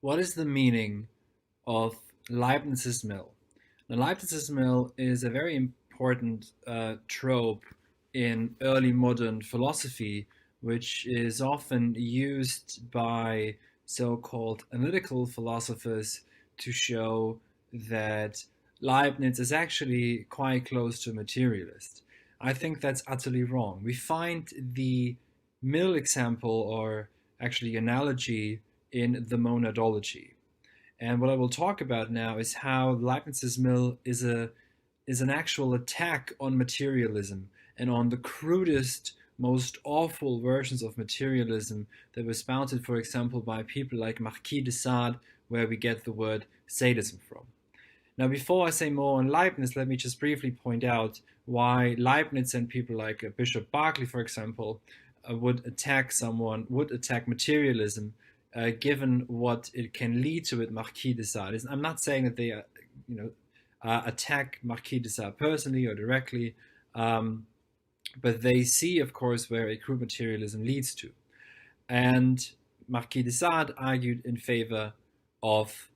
What is the meaning of Leibniz's mill? Now, Leibniz's mill is a very important trope in early modern philosophy, which is often used by so-called analytical philosophers to show that Leibniz is actually quite close to a materialist. I think that's utterly wrong. We find the mill example, or actually analogy, in the monadology. And what I will talk about now is how Leibniz's mill is an actual attack on materialism and on the crudest, most awful versions of materialism that were spouted, for example, by people like Marquis de Sade, where we get the word sadism from. Now, before I say more on Leibniz, let me just briefly point out why Leibniz and people like Bishop Berkeley, for example, would attack materialism, given what it can lead to with Marquis de Sade. I'm not saying that they, attack Marquis de Sade personally or directly, but they see, of course, where a crude materialism leads to. And Marquis de Sade argued in favor of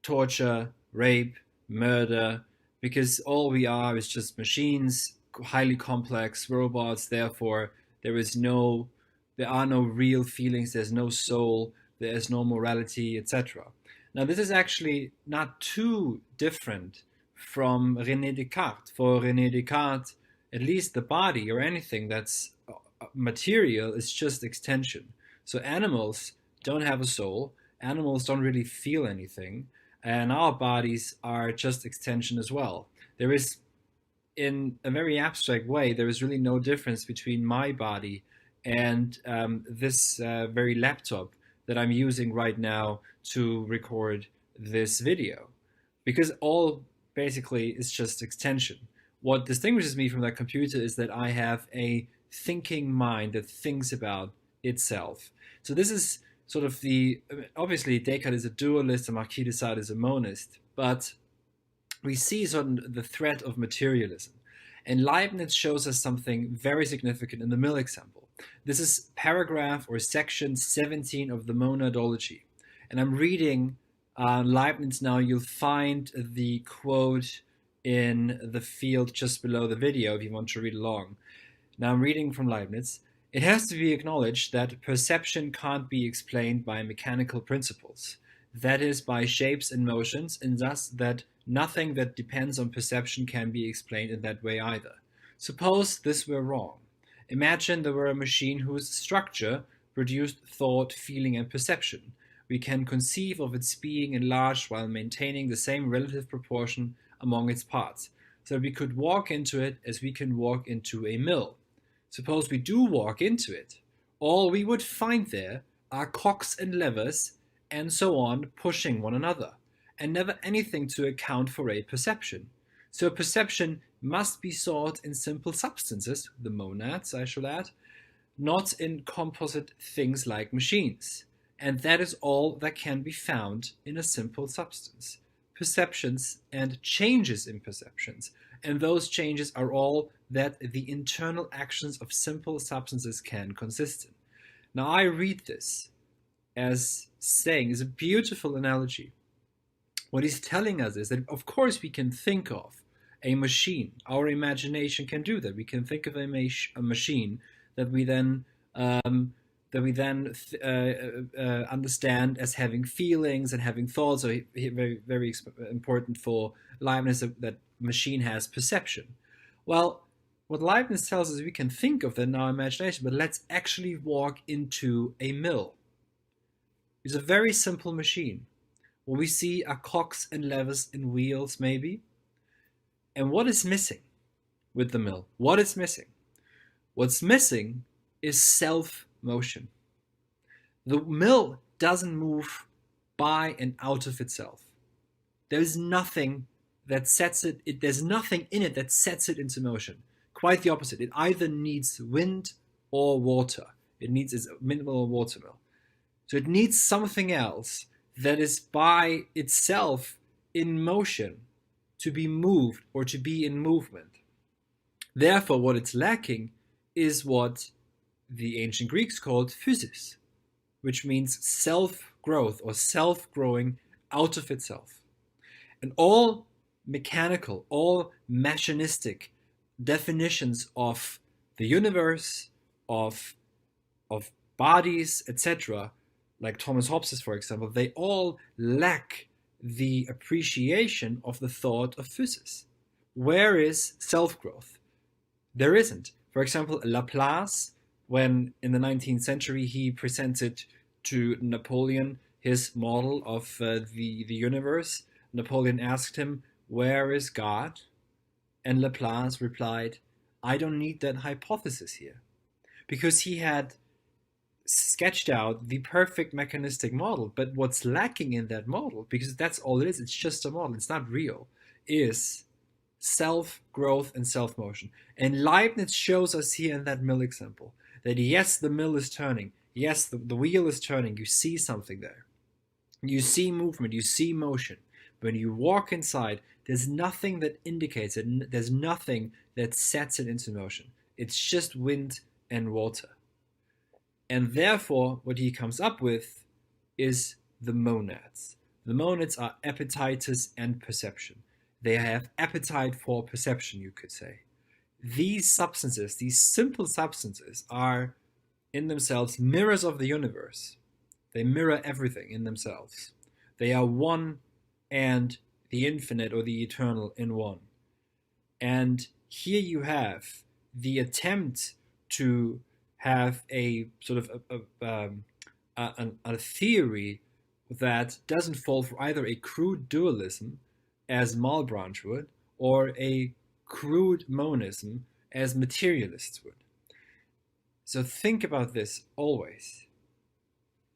torture, rape, murder, because all we are is just machines, highly complex robots. Therefore, there are no real feelings. There's no soul. There is no morality, etc. Now, this is actually not too different from René Descartes. For René Descartes, at least the body or anything that's material is just extension. So animals don't have a soul. Animals don't really feel anything, and our bodies are just extension as well. There is, in a very abstract way, there is really no difference between my body and this very laptop that I'm using right now to record this video, because all basically is just extension. What distinguishes me from that computer is that I have a thinking mind that thinks about itself. So this is sort of obviously Descartes is a dualist and Marquis de Sade is a monist, but we see sort of the threat of materialism. And Leibniz shows us something very significant in the mill example. This is paragraph or section 17 of the monadology. And I'm reading Leibniz now. You'll find the quote in the field just below the video if you want to read along. Now I'm reading from Leibniz. It has to be acknowledged that perception can't be explained by mechanical principles, that is, by shapes and motions, and thus that nothing that depends on perception can be explained in that way either. Suppose this were wrong. Imagine there were a machine whose structure produced thought, feeling, and perception. We can conceive of its being enlarged while maintaining the same relative proportion among its parts, so that we could walk into it as we can walk into a mill. Suppose we do walk into it. All we would find there are cogs and levers and so on pushing one another, and never anything to account for a perception. So a perception must be sought in simple substances, the monads I shall add, not in composite things like machines. And that is all that can be found in a simple substance. Perceptions and changes in perceptions. And those changes are all that the internal actions of simple substances can consist in. Now I read this as saying, is a beautiful analogy. What he's telling us is that, of course, we can think of a machine. Our imagination can do that. We can think of a machine that we then understand as having feelings and having thoughts. So very, very important for Leibniz that machine has perception. Well, what Leibniz tells us is we can think of that in our imagination, but let's actually walk into a mill. It's a very simple machine. What we see are cogs and levers and wheels, maybe. And what is missing with the mill? What is missing? What's missing is self-motion. The mill doesn't move by and out of itself. There's nothing that sets it, there's nothing in it that sets it into motion. Quite the opposite. It either needs wind or water. It needs its mineral water mill. So it needs something else that is by itself in motion to be moved or to be in movement. Therefore, what it's lacking is what the ancient Greeks called physis. which means self-growth or self-growing out of itself. And all mechanical, all machinistic definitions of the universe, of bodies, etc., like Thomas Hobbes's, for example, they all lack the appreciation of the thought of physis. Where is self-growth? There isn't. For example, Laplace, when in the 19th century he presented to Napoleon his model of the universe, Napoleon asked him, "Where is God?" And Laplace replied, "I don't need that hypothesis here." Because he had sketched out the perfect mechanistic model. But what's lacking in that model, because that's all it is, it's just a model, it's not real, is self-growth and self-motion. And Leibniz shows us here in that mill example that yes, the mill is turning, yes, the wheel is turning, you see something there. You see movement, you see motion. When you walk inside, there's nothing that indicates it, there's nothing that sets it into motion. It's just wind and water. And therefore, what he comes up with is the monads. The monads are appetitus and perception. They have appetite for perception, you could say. These substances, these simple substances, are in themselves mirrors of the universe. They mirror everything in themselves. They are one and the infinite or the eternal in one. And here you have the attempt to have a sort of a theory that doesn't fall for either a crude dualism, as Malebranche would, or a crude monism, as materialists would. So think about this always,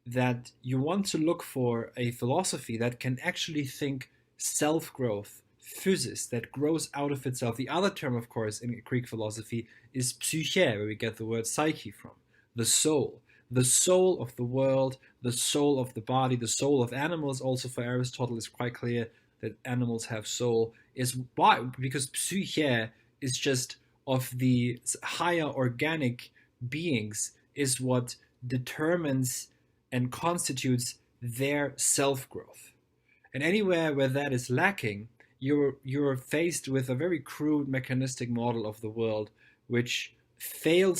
that you want to look for a philosophy that can actually think self-growth, physis, that grows out of itself. The other term, of course, in Greek philosophy is psyche, where we get the word psyche from, the soul of the world, the soul of the body, the soul of animals. Also for Aristotle, it's quite clear that animals have soul. Is why? Because psyche is just of the higher organic beings, is what determines and constitutes their self-growth. And anywhere where that is lacking, you're faced with a very crude mechanistic model of the world, which fails